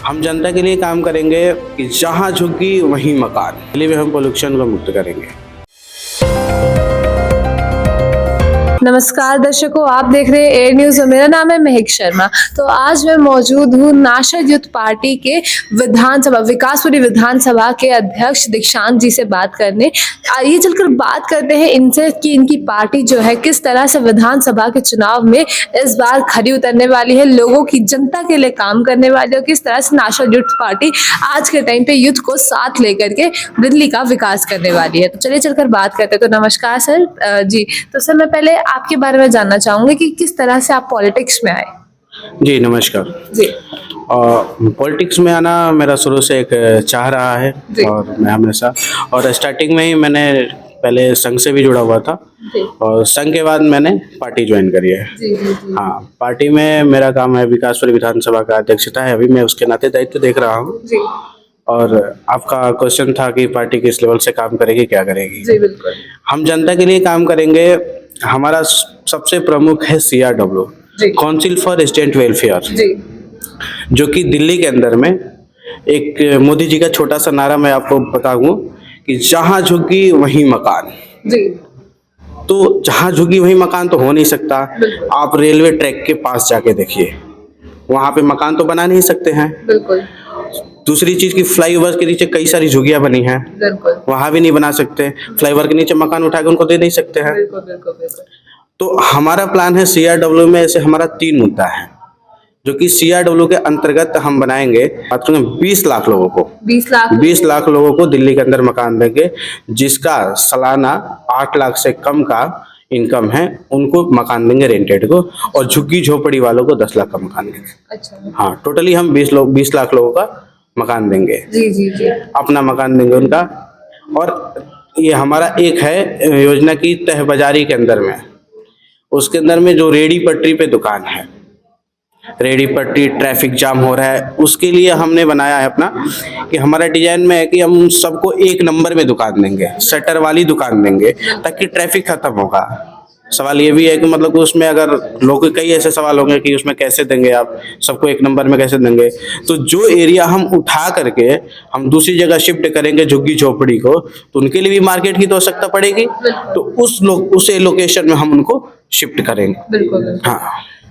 हम जनता के लिए काम करेंगे कि जहाँ झुकी वहीं मकान। दिल्ली में हम पोल्यूशन को मुक्त करेंगे। नमस्कार दर्शकों, आप देख रहे हैं एयर न्यूज और मेरा नाम है महक शर्मा। तो आज मैं मौजूद हूँ नाशद यूथ पार्टी के विधानसभा विकासपुरी विधानसभा के अध्यक्ष दीक्षांत जी से बात करने। आइए चलकर बात करते हैं इनसे कि इनकी पार्टी जो है किस तरह से विधानसभा के चुनाव में इस बार खरी उतरने वाली है, लोगों की जनता के लिए काम करने वाली है, किस तरह से नाशद यूथ पार्टी आज के टाइम पे यूथ को साथ लेकर के दिल्ली का विकास करने वाली है। तो चलिए चलकर बात करते हैं। तो नमस्कार सर जी। तो सर मैं पहले आपके बारे में जानना चाहूंगी कि किस तरह से आप पॉलिटिक्स में आए। जी नमस्कार जी। पॉलिटिक्स में आना मेरा शुरू से एक चाह रहा है और मैं हमेशा और स्टार्टिंग में ही मैंने पहले संघ से भी जुड़ा हुआ था और संघ के बाद मैंने पार्टी ज्वाइन करी है। जी, जी, जी। हाँ, पार्टी में मेरा काम है विकासपुरी विधानसभा का अध्यक्षता है। अभी मैं उसके नाते दायित्व देख रहा हूँ। और आपका क्वेश्चन था कि पार्टी किस लेवल से काम करेगी, क्या करेगी। जी बिल्कुल। हम जनता के लिए काम करेंगे। हमारा सबसे प्रमुख है CRW, council for student welfare, जो कि दिल्ली के अंदर में एक मोदी जी का छोटा सा नारा मैं आपको बताऊं कि जहां झुकी वहीं मकान। जी। तो जहां झुकी वहीं मकान तो हो नहीं सकता। आप रेलवे ट्रैक के पास जाके देखिए, वहां पे मकान तो बना नहीं सकते हैं। बिल्कुल। दूसरी चीज की फ्लाईओवर के नीचे कई सारी झुग्गियां बनी हैं, वहां भी नहीं बना सकते। फ्लाईओवर के नीचे मकान उठा के उनको दे नहीं सकते हैं। तो हमारा प्लान है CRW में ऐसे हमारा 3 मुद्दा है, जो कि CRW के अंतर्गत हम बनाएंगे। 20 लाख लोगों को 20 लाख लोगों को दिल्ली के अंदर मकान देंगे, जिसका सालाना 8 लाख से कम का इनकम है, उनको मकान देंगे रेंटेड को। और झुग्गी झोपड़ी वालों को 10 लाख का मकान देंगे। अच्छा। हाँ, टोटली हम 20 लाख लोगों का मकान देंगे। जी जी जी। अपना मकान देंगे उनका। और ये हमारा एक है योजना की तह बाजारी के अंदर में, उसके अंदर में जो रेडी पटरी पे दुकान है, रेडी पटरी ट्रैफिक जाम हो रहा है, उसके लिए हमने बनाया है अपना कि हमारा डिजाइन में है कि हम सबको 1 नंबर में दुकान देंगे, शटर वाली दुकान देंगे, ताकि ट्रैफिक खत्म होगा। सवाल ये भी है कि मतलब उसमें अगर लोग कई ऐसे सवाल होंगे कि उसमें कैसे देंगे आप सबको 1 नंबर में कैसे देंगे। तो जो एरिया हम उठा करके हम दूसरी जगह शिफ्ट करेंगे झुग्गी झोपड़ी को, तो उनके लिए भी मार्केट की तो आवश्यकता पड़ेगी। तो उस लोकेशन में हम उनको शिफ्ट करेंगे। बिल्कुल। हाँ।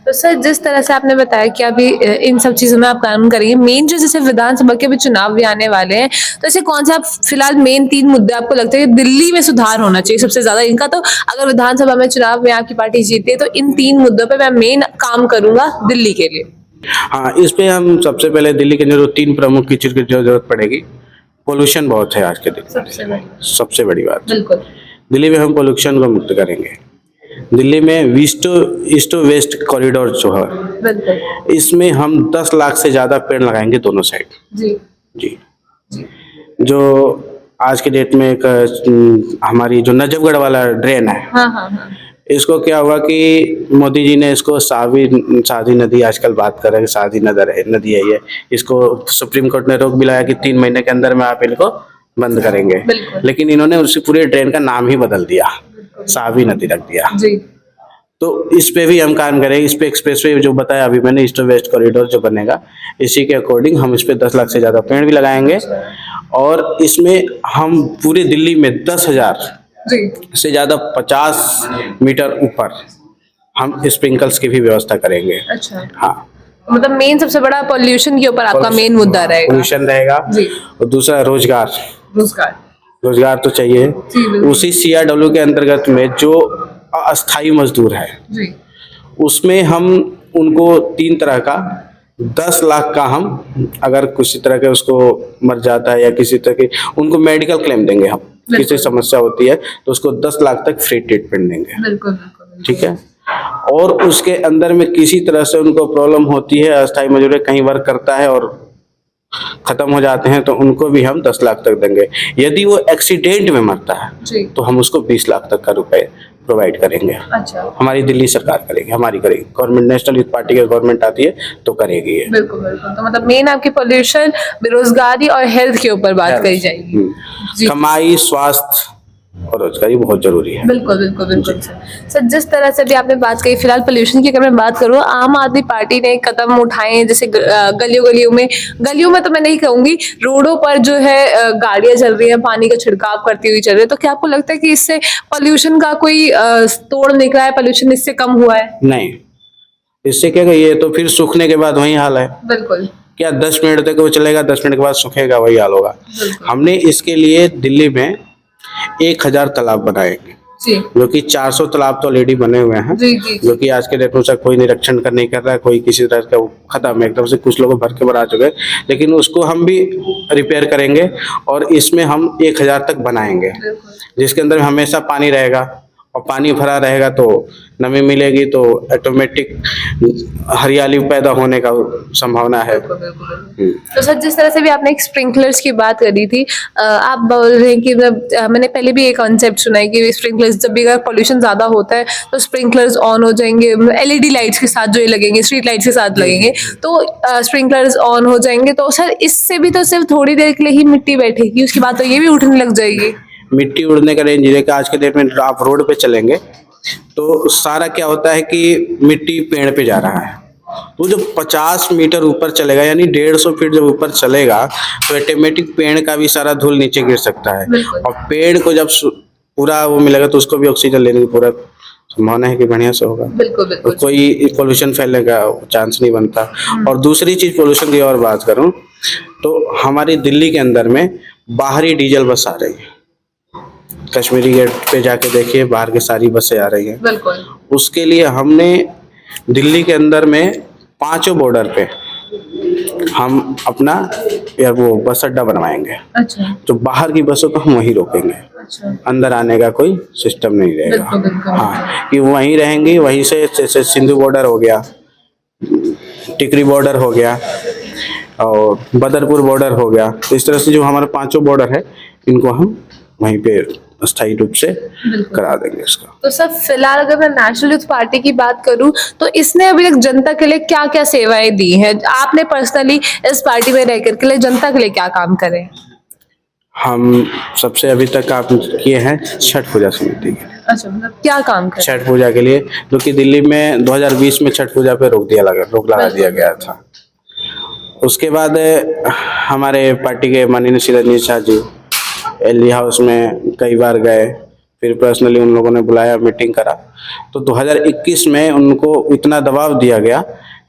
तो सर जिस तरह से आपने बताया कि अभी इन सब चीजों में आप काम करेंगे, मेन जो जैसे विधानसभा के भी चुनाव भी आने वाले हैं, तो ऐसे कौन सा फिलहाल मेन 3 मुद्दे आपको लगता है कि दिल्ली में सुधार होना चाहिए सबसे ज्यादा इनका? तो अगर विधानसभा में चुनाव में आपकी पार्टी जीती है तो इन 3 मुद्दों पे मैं मेन काम करूंगा दिल्ली के लिए। हाँ, इस पे हम सबसे पहले दिल्ली के अंदर 3 प्रमुख की चीज की जरूरत पड़ेगी। पोल्यूशन बहुत है आज के दिन, सबसे बड़ी बात। बिल्कुल। दिल्ली में हम पोल्यूशन को मुक्त करेंगे। दिल्ली में ईस्ट टू वेस्ट कॉरिडोर जो है, इसमें हम 10 लाख से ज्यादा पेड़ लगाएंगे दोनों साइड। जी जी। जो आज के डेट में एक हमारी जो नजफगढ़ वाला ड्रेन है, हाँ। इसको क्या हुआ कि मोदी जी ने इसको साधी नदी आजकल बात कर रहे हैं, साधी नदी है ये, इसको सुप्रीम कोर्ट ने रोक भी लगाया कि 3 महीने के अंदर में आप इनको बंद करेंगे। लेकिन इन्होंने उसी पूरे ड्रेन का नाम ही बदल दिया, सावी नदी रख दिया। जी। तो इस पे भी हम काम करेंगे। इस पे एक्सप्रेसवे जो बताया अभी मैंने, ईस्ट वेस्ट कॉरिडोर जो बनेगा, इसी के अकॉर्डिंग हम इस पे 10 लाख से ज्यादा पेड़ भी लगाएंगे। और इसमें हम पूरे दिल्ली में 10,000 से ज्यादा 50 मीटर ऊपर हम स्प्रिंकल्स की भी व्यवस्था करेंगे। अच्छा। हाँ, मतलब मेन सबसे बड़ा पॉल्यूशन के ऊपर आपका मेन मुद्दा रहेगा। पॉल्यूशन रहेगा। और दूसरा रोजगार तो चाहिए। उसी CRW के अंतर्गत में जो अस्थाई मजदूर है, उसमें हम उनको 3 तरह का 10 लाख का हम अगर किसी तरह के उसको मर जाता है या किसी तरह के उनको मेडिकल क्लेम देंगे। हम किसी समस्या होती है तो उसको 10 लाख तक फ्री ट्रीटमेंट देंगे। ठीक है। और उसके अंदर में किसी तरह से उनको प्रॉब्लम होती है, अस्थाई मजदूर कहीं वर्क करता है और खत्म हो जाते हैं, तो उनको भी हम 10 लाख तक देंगे। यदि वो एक्सीडेंट में मरता है तो हम उसको 20 लाख तक का रुपए प्रोवाइड करेंगे। अच्छा। हमारी दिल्ली सरकार करेगी, हमारी करेगी गवर्नमेंट, नेशनल यूथ पार्टी की गवर्नमेंट आती है तो करेगी ये। बिल्कुल बिल्कुल। तो मतलब मेन आपकी पॉल्यूशन, बेरोजगारी और हेल्थ के ऊपर बात करी जाएगी। कमाई, स्वास्थ्य और रोजगारी बहुत जरूरी है। बिल्कुल बिल्कुल बिल्कुल सर, जिस तरह से भी आपने बात कही, फिलहाल पोल्यूशन की अगर मैं बात करूँ, आम आदमी पार्टी ने कदम उठाए हैं, जैसे गलियों में तो मैं नहीं कहूंगी, रोडों पर जो है गाड़ियां चल रही हैं, पानी का छिड़काव करती हुई चल रही है। तो क्या आपको लगता है कि इससे पोल्यूशन का कोई तोड़ निकला है, पोल्यूशन इससे कम हुआ है? नहीं, इससे क्या ये तो फिर सूखने के बाद वही हाल है। बिल्कुल। क्या 10 मिनट तक वो चलेगा, 10 मिनट के बाद सूखेगा, वही हाल होगा। हमने इसके लिए दिल्ली में 1000 तालाब बनाए, जो कि 400 तालाब तो ऑलरेडी बने हुए हैं, जो कि आज के डेट में कोई निरीक्षण नहीं कर रहा है, कोई किसी तरह का खत्म एकदम से, कुछ लोग भर के बना चुके, लेकिन उसको हम भी रिपेयर करेंगे और इसमें हम 1000 तक बनाएंगे, जिसके अंदर हमेशा पानी रहेगा, और पानी भरा रहेगा तो नमी मिलेगी, तो ऑटोमेटिक हरियाली पैदा होने का संभावना है। तो सर, जिस तरह से भी आपने एक स्प्रिंकलर्स की बात करी थी, आप बोल रहे हैं कि मैंने पहले भी एक कॉन्सेप्ट सुना है कि स्प्रिंकलर्स, जब भी अगर पोल्यूशन ज्यादा होता है तो स्प्रिंकलर्स ऑन हो जाएंगे, एलईडी लाइट्स के साथ जो ये लगेंगे, स्ट्रीट लाइट्स के साथ लगेंगे, तो स्प्रिंकलर्स ऑन हो जाएंगे, तो सर इससे भी तो सिर्फ थोड़ी देर के लिए ही मिट्टी बैठेगी, उसके बाद तो ये भी उठने लग जाएगी। मिट्टी उड़ने का रेंज है कि आज के डेट में आप रोड पे चलेंगे तो सारा क्या होता है कि मिट्टी पेड़ पे जा रहा है, तो जब 50 मीटर ऊपर चलेगा, यानी 150 फीट जब ऊपर चलेगा, तो ऑटोमेटिक पेड़ का भी सारा धूल नीचे गिर सकता है, और पेड़ को जब पूरा वो मिलेगा तो उसको भी ऑक्सीजन लेने की पूरा संभावना है कि बढ़िया से होगा। बिल्कुल। कोई पोल्यूशन फैलने का चांस नहीं बनता। और दूसरी चीज, पोल्यूशन की और बात करूं तो हमारी दिल्ली के अंदर में बाहरी डीजल बस आ रही है, कश्मीरी गेट पे जाके देखिए, बाहर की सारी बसें आ रही हैं। बिल्कुल। उसके लिए हमने दिल्ली के अंदर में 5 बॉर्डर पे हम अपना या वो बस अड्डा बनवाएंगे। अच्छा। तो बाहर की बसों को हम वहीं रोकेंगे। अच्छा। अंदर आने का कोई सिस्टम नहीं रहेगा। हाँ, कि वहीं रहेंगी, वहीं से जैसे सिंधु बॉर्डर हो गया, टिकरी बॉर्डर हो गया और बदरपुर बॉर्डर हो गया, तो इस तरह से जो हमारे 5 बॉर्डर है, इनको हम वहीं पे स्थायी रूप से करा देंगे इसका। तो सर, फिलहाल अगर मैं नेशनल यूथ पार्टी की बात करूं तो इसने अभी तक जनता के लिए क्या क्या सेवाएं दी हैं? आपने पर्सनली इस पार्टी में रहकर के लिए जनता के लिए क्या काम करे? हम सबसे अभी तक काम किए हैं छठ पूजा समिति के। अच्छा, मतलब क्या काम करे? छठ पूजा के लिए, जो कि दिल्ली में 2020 में छठ पूजा पे रोक लगा दिया गया था। उसके बाद हमारे पार्टी के माननीय श्री रजनीश शाह जी एलडी हाउस में कई बार गए, फिर पर्सनली उन लोगों ने बुलाया, मीटिंग करा, तो 2021 में उनको इतना दबाव दिया गया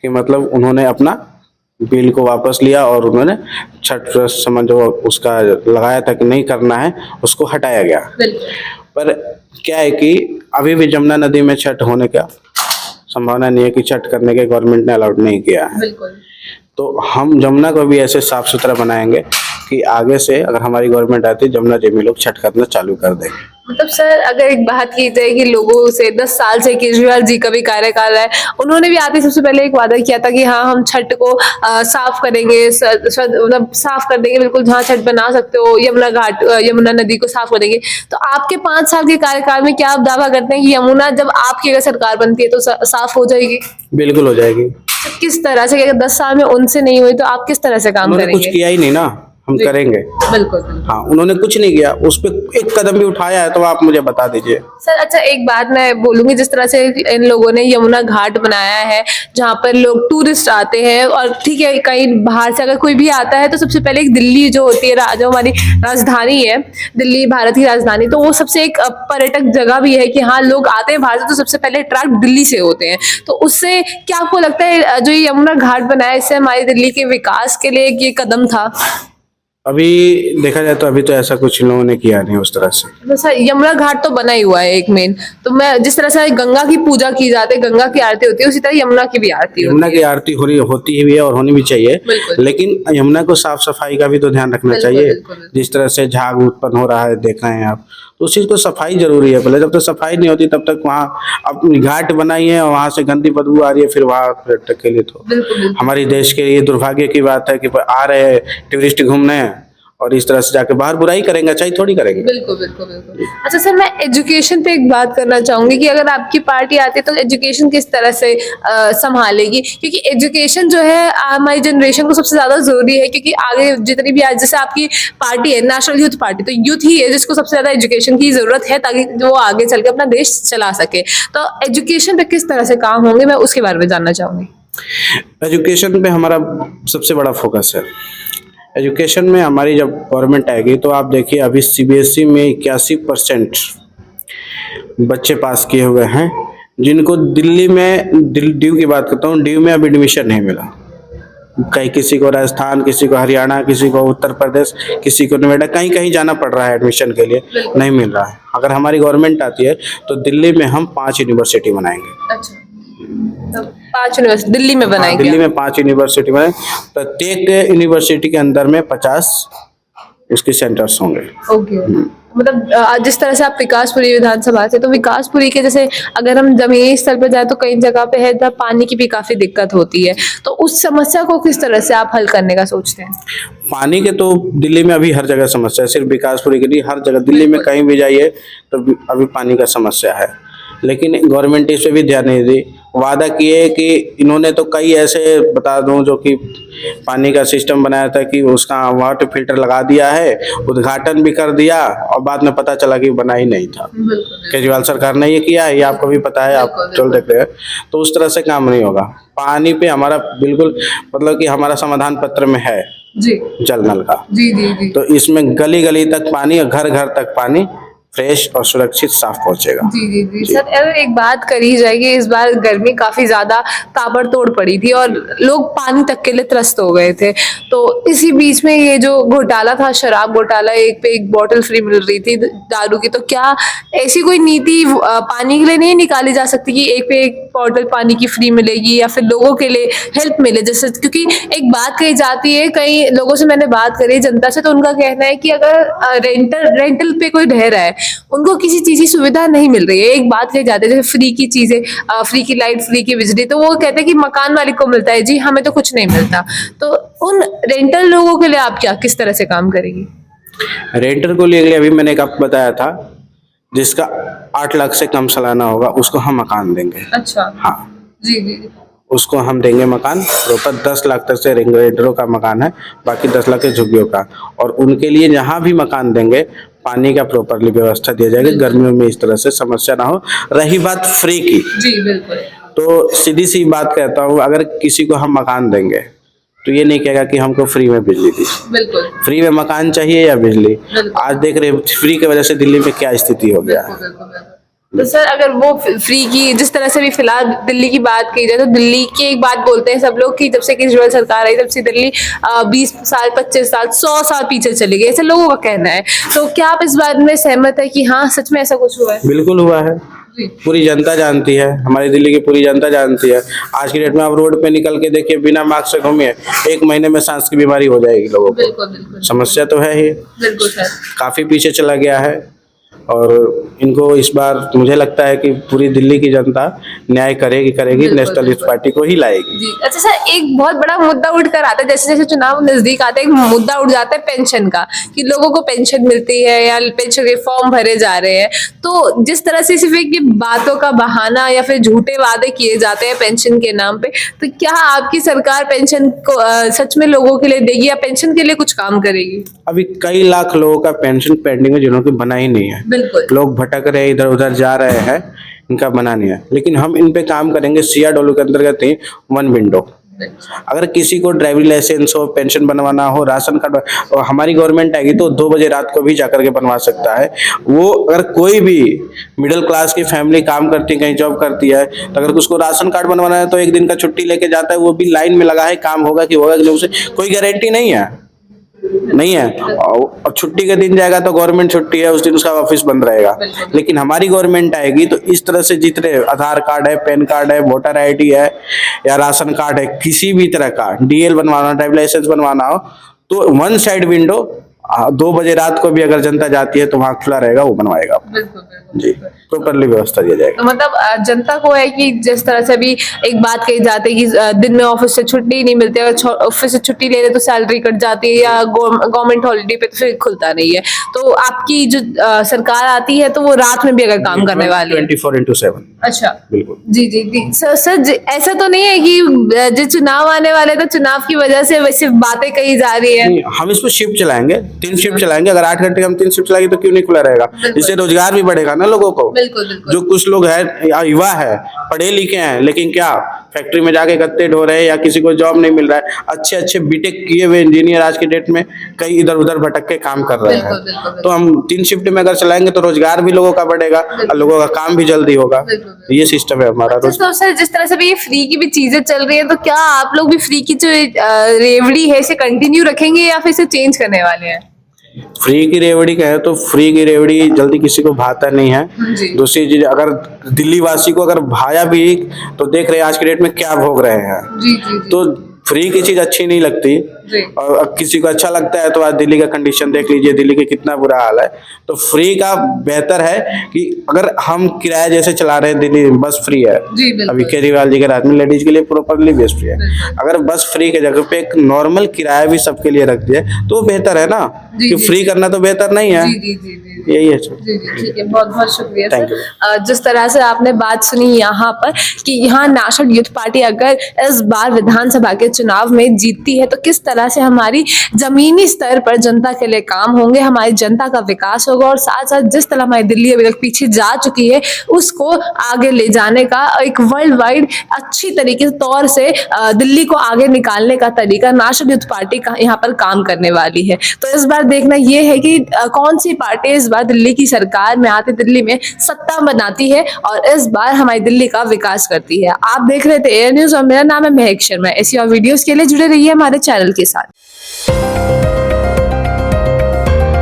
कि मतलब उन्होंने अपना बिल को वापस लिया और उन्होंने छठ संबंध जो उसका लगाया था कि नहीं करना है, उसको हटाया गया। पर क्या है कि अभी भी जमुना नदी में छठ होने का संभावना नहीं है, कि छठ करने के गवर्नमेंट ने अलाउड नहीं किया है। तो हम जमुना को भी ऐसे साफ सुथरा बनाएंगे कि आगे से अगर हमारी गवर्नमेंट आती है, जमुना जी में लोग छठ करना चालू कर देंगे। मतलब सर, अगर एक बात की जाए कि लोगों से 10 साल से केजरीवाल जी का भी कार्यकाल है, उन्होंने भी आते सबसे पहले एक वादा किया था कि हाँ, हम छठ को साफ करेंगे, मतलब साफ कर देंगे, बिल्कुल जहाँ छठ बना सकते हो, यमुना नदी को साफ कर देंगे। तो आपके 5 साल के कार्यकाल में क्या आप दावा करते हैं कि यमुना जब आपकी अगर सरकार बनती है तो साफ हो जाएगी? बिल्कुल हो जाएगी। तो किस तरह से, अगर 10 साल में उनसे नहीं हुई तो आप किस तरह से काम करेंगे? कुछ किया ही नहीं ना, हम करेंगे। बिल्कुल। हाँ, उन्होंने कुछ नहीं किया, उस पर एक कदम भी उठाया है तो आप मुझे बता दीजिए। सर, अच्छा एक बात मैं बोलूंगी, जिस तरह से इन लोगों ने यमुना घाट बनाया है, जहाँ पर लोग टूरिस्ट आते हैं, और ठीक है, कहीं बाहर से अगर कोई भी आता है तो सबसे पहले एक दिल्ली जो होती है, जो हमारी राजधानी है, दिल्ली भारत की राजधानी, तो वो सबसे एक पर्यटक जगह भी है कि हाँ, लोग आते हैं बाहर से तो सबसे पहले अट्रैक्ट दिल्ली से होते हैं। तो उससे क्या आपको लगता है जो ये यमुना घाट बनाया, इससे हमारी दिल्ली के विकास के लिए ये कदम था? अभी देखा जाए तो अभी तो ऐसा कुछ लोगों ने किया नहीं उस तरह से। तो सर, यमुना घाट तो बना ही हुआ है एक मेन, तो मैं जिस तरह से गंगा की पूजा की जाती है, गंगा की आरती होती है, उसी तरह यमुना की भी आरती होती है। यमुना की आरती होती ही है और होनी भी चाहिए, लेकिन यमुना को साफ सफाई का भी तो ध्यान रखना चाहिए। जिस तरह से झाग उत्पन्न हो रहा है, देख रहे हैं आप, तो उस चीज को सफाई जरूरी है। पहले जब तक सफाई नहीं होती तब तक वहाँ अपनी घाट बनाई है और वहां से गंदी बदबू आ रही है, फिर वहाँ पर्यटक के लिए तो हमारी देश के लिए दुर्भाग्य की बात है कि आ रहे टूरिस्ट घूमने और इस तरह से जाके बाहर बुराई करेंगे, अच्छाई थोड़ी करेंगे। बिल्कुल बिल्कुल बिल्कुल। अच्छा सर, मैं एजुकेशन पे एक बात करना चाहूंगी कि अगर आपकी पार्टी आती है तो एजुकेशन किस तरह से संभालेगी, क्योंकि एजुकेशन जो है हमारी जनरेशन को सबसे ज्यादा जरूरी है, क्योंकि आगे जितनी भी आज जैसे आपकी पार्टी है नेशनल यूथ पार्टी, तो यूथ ही है जिसको सबसे ज्यादा एजुकेशन की जरूरत है ताकि वो आगे चल के अपना देश चला सके। तो एजुकेशन पे किस तरह से काम होंगे, मैं उसके बारे में जानना चाहूंगी। एजुकेशन पे हमारा सबसे बड़ा फोकस है। एजुकेशन में हमारी जब गवर्नमेंट आएगी तो आप देखिए अभी सीबीएसई में 81% बच्चे पास किए हुए हैं, जिनको दिल्ली में ड्यू की बात करता हूँ, ड्यू में अब एडमिशन नहीं मिला। कहीं किसी को राजस्थान, किसी को हरियाणा, किसी को उत्तर प्रदेश, किसी को नोएडा, कहीं कहीं जाना पड़ रहा है एडमिशन के लिए, नहीं मिल रहा है। अगर हमारी गवर्नमेंट आती है तो दिल्ली में हम 5 यूनिवर्सिटी बनाएंगे। अच्छा, तो 5 यूनिवर्सिटी दिल्ली में बनाएंगे? दिल्ली में 5 यूनिवर्सिटी बनाएंगे। प्रत्येक यूनिवर्सिटी के अंदर में 50 उसके सेंटर्स होंगे। ओके, मतलब जिस तरह से आप विकासपुरी विधानसभा से, तो विकासपुरी के जैसे अगर हम जमीनी स्तर पर जाए तो कई जगह पे है जहाँ पानी की भी काफी दिक्कत होती है, तो उस समस्या को किस तरह से आप हल करने का सोचते हैं? पानी के तो दिल्ली में अभी हर जगह समस्या है, सिर्फ विकासपुरी के लिए हर जगह दिल्ली में कहीं भी जाइए तो अभी पानी का समस्या है। लेकिन गवर्नमेंट इस पे भी ध्यान नहीं दी। वादा किए कि इन्होंने तो कई ऐसे बता दूं जो कि पानी का सिस्टम बनाया था कि उसका वाटर फिल्टर लगा दिया है, उद्घाटन भी कर दिया और बाद में पता चला कि बना ही नहीं था। केजरीवाल सरकार ने ये किया है, ये आपको भी पता है, आप चल देख रहे हैं। तो उस तरह से काम नहीं होगा। पानी पे हमारा बिल्कुल मतलब कि हमारा समाधान पत्र में है जी, जल नल का। जी जी जी। तो इसमें गली गली तक पानी और घर घर तक पानी फ्रेश और सुरक्षित साफ पहुंचेगा। जी जी जी सर, अगर एक बात करी जाएगी, इस बार गर्मी काफी ज्यादा ताबड़तोड़ पड़ी थी और लोग पानी तक के लिए त्रस्त हो गए थे, तो इसी बीच में ये जो घोटाला था, शराब घोटाला, एक पे एक बोतल फ्री मिल रही थी दारू की, तो क्या ऐसी कोई नीति पानी के लिए नहीं निकाली जा सकती कि एक पे एक बोतल पानी की फ्री मिलेगी या फिर लोगों के लिए हेल्प मिले? जैसे क्योंकि एक बात कही जाती है, कई लोगों से मैंने बात करी जनता से, तो उनका कहना है कि अगर रेंटल पे कोई रह रहा है, उनको किसी चीज की सुविधा नहीं मिल रही है। एक बात कही जाती है जैसे फ्री की चीजें, फ्री की लाइट, फ्री की बिजली, तो वो कहते हैं कि मकान मालिक को मिलता है, जी हमें तो कुछ नहीं मिलता। तो उन रेंटल लोगों के लिए आप क्या किस तरह से काम करेंगी? रेंटर को लिए अभी मैंने एक आपको बताया था, जिसका 8 लाख से कम सालाना होगा उसको हम मकान देंगे। अच्छा, हाँ जी जी, उसको हम देंगे मकान प्रॉपर। 10 लाख तक से रेंटरों का मकान है, बाकी 10 लाख के झुग्गियों का। और उनके लिए जहाँ भी मकान देंगे पानी का प्रॉपरली व्यवस्था दिया जाएगा, गर्मियों में इस तरह से समस्या ना हो। रही बात फ्री की, जी बिल्कुल, तो सीधी सी बात कहता हूँ, अगर किसी को हम मकान देंगे तो ये नहीं कहेगा कि हमको फ्री में बिजली दी। बिल्कुल, फ्री में मकान चाहिए या बिजली। आज देख रहे हैं फ्री की वजह से दिल्ली में क्या स्थिति हो गया है। तो सर अगर वो फ्री की जिस तरह से भी फिलहाल दिल्ली की बात की जाए, तो दिल्ली की एक बात बोलते हैं सब लोग कि जब से केजरीवाल सरकार आई तब से दिल्ली 20 साल, 25 साल, 100 साल पीछे चली गई, ऐसे लोगों का कहना है। तो क्या आप इस बात में सहमत है कि हाँ सच में ऐसा कुछ हुआ है? बिल्कुल हुआ है, पूरी जनता जानती है, हमारी दिल्ली की पूरी जनता जानती है। आज की डेट में आप रोड पे निकल के देखिए, बिना मास्क से घूमिए, 1 महीने में सांस की बीमारी हो जाएगी लोगों को। बिल्कुल बिल्कुल, समस्या तो है ही, बिल्कुल सर, काफी पीछे चला गया है। और इनको इस बार मुझे लगता है कि पूरी दिल्ली की जनता न्याय करेगी, नेशनल यूथ पार्टी को ही लाएगी। जी। अच्छा सर, एक बहुत बड़ा मुद्दा उठ कर आता है, जैसे जैसे चुनाव नजदीक आते हैं, एक मुद्दा उठ जाता है पेंशन का, कि लोगों को पेंशन मिलती है या पेंशन के फॉर्म भरे जा रहे हैं। तो जिस तरह से सिर्फ एक बातों का बहाना या फिर झूठे वादे किए जाते हैं पेंशन के नाम पे, तो क्या आपकी सरकार पेंशन को सच में लोगों के लिए देगी या पेंशन के लिए कुछ काम करेगी? अभी कई लाख लोगों का पेंशन पेंडिंग है जिन्होंने बना ही नहीं है। बिल्कुल, लोग भटक रहे हैं, इधर उधर जा रहे हैं, इनका बना नहीं है। लेकिन हम इन पे काम करेंगे। CRW के अंतर्गत ही 1 विंडो, अगर किसी को ड्राइविंग लाइसेंस हो, पेंशन बनवाना हो, राशन कार्ड, और हमारी गवर्नमेंट आएगी तो 2 बजे रात को भी जाकर के बनवा सकता है वो। अगर कोई भी मिडिल क्लास की फैमिली काम करती है, कहीं जॉब करती है, तो अगर उसको राशन कार्ड बनवाना है तो 1 दिन का छुट्टी लेके जाता है, वो भी लाइन में लगा है, काम होगा कि नहीं, उसे कोई गारंटी नहीं है। और छुट्टी के दिन जाएगा तो गवर्नमेंट छुट्टी है, उस दिन उसका ऑफिस बंद रहेगा। लेकिन हमारी गवर्नमेंट आएगी तो इस तरह से जितने आधार कार्ड है, पैन कार्ड है, वोटर ID है या राशन कार्ड है, किसी भी तरह का DL बनवाना, ड्राइविंग लाइसेंस बनवाना हो, तो 1 साइड विंडो 2 बजे रात को भी अगर जनता जाती है तो वहाँ खुला रहेगा, वो बनवाएगा बिल्कुल जी, प्रॉपरली व्यवस्था दिया जाएगा। तो मतलब जनता को है कि जिस तरह से भी एक बात कही जाती है कि दिन में ऑफिस से छुट्टी नहीं मिलती, अगर ऑफिस से छुट्टी ले रहे तो सैलरी कट जाती है, या गवर्नमेंट हॉलीडे पे तो फिर खुलता नहीं है। तो आपकी जो सरकार आती है तो वो रात में भी अगर काम करने वाली है 24/7। अच्छा, बिल्कुल जी जी जी सर ऐसा तो नहीं है कि जो चुनाव आने वाले तो चुनाव की वजह से वैसे बातें कही जा रही है? नहीं, हम इसमें शिफ्ट चलाएंगे, 3 शिफ्ट चलाएंगे। अगर 8 घंटे हम 3 शिफ्ट चलाएंगे तो क्यों नहीं खुला रहेगा? इससे रोजगार भी बढ़ेगा ना लोगों को। बिल्कुल बिल्कुल। जो कुछ लोग हैं या युवा है, पढ़े लिखे हैं, लेकिन क्या फैक्ट्री में जाके गत्ते ढो रहे हैं या किसी को जॉब नहीं मिल रहा है। अच्छे अच्छे बीटेक किए हुए इंजीनियर आज के डेट में कई इधर उधर भटक के काम कर रहे बिल्कुल, हैं। बिल्कुल, तो हम 3 शिफ्ट में अगर चलाएंगे तो रोजगार भी लोगों का बढ़ेगा और लोगों का काम भी जल्दी होगा। ये सिस्टम है हमारा। तो सर जिस तरह से भी ये फ्री की भी चीजें चल रही है, तो क्या आप लोग भी फ्री की जो रेवड़ी है इसे कंटिन्यू रखेंगे या फिर इसे चेंज करने वाले हैं? फ्री की रेवड़ी का है तो फ्री की रेवड़ी जल्दी किसी को भाता नहीं है। जी। दूसरी चीज, अगर दिल्ली वासी को अगर भाया भी तो देख रहे हैं आज के डेट में क्या भोग रहे हैं। जी जी जी। तो फ्री की चीज अच्छी नहीं लगती जी। और अब किसी को अच्छा लगता है तो आज दिल्ली का कंडीशन देख लीजिए, दिल्ली के कितना बुरा हाल है। तो फ्री का बेहतर है कि अगर हम किराया जैसे चला रहे हैं, दिल्ली बस फ्री है जी बिल्कुल। अभी केजरीवाल जी के राज में, लेडीज के लिए प्रॉपरली बस फ्री है। अगर बस फ्री के जगह पे एक नॉर्मल किराया भी सबके लिए रख दिए तो बेहतर है ना, जी, कि जी, फ्री करना तो बेहतर नहीं है। जी जी जी जी। यही है सर। जी जी ठीक है, बहुत बहुत शुक्रिया Thank सर। जिस तरह से आपने बात सुनी यहाँ पर कि यहाँ नेशनल यूथ पार्टी अगर इस बार विधानसभा के चुनाव में जीतती है तो किस तरह से हमारी जमीनी स्तर पर जनता के लिए काम होंगे, हमारी जनता का विकास होगा, और साथ साथ जिस तरह हमारी दिल्ली अभी तक पीछे जा चुकी है उसको आगे ले जाने का एक वर्ल्ड वाइड अच्छी तरीके से तौर से दिल्ली को आगे निकालने का तरीका नेशनल यूथ पार्टी का यहाँ पर काम करने वाली है। तो इस बार देखना ये है कि कौन सी पार्टी इस बार दिल्ली की सरकार में आती, दिल्ली में सत्ता बनाती है और इस बार हमारी दिल्ली का विकास करती है। आप देख रहे थे एयर न्यूज और मेरा नाम है महक शर्मा। ऐसी और वीडियोस के लिए जुड़े रहिए हमारे चैनल के साथ।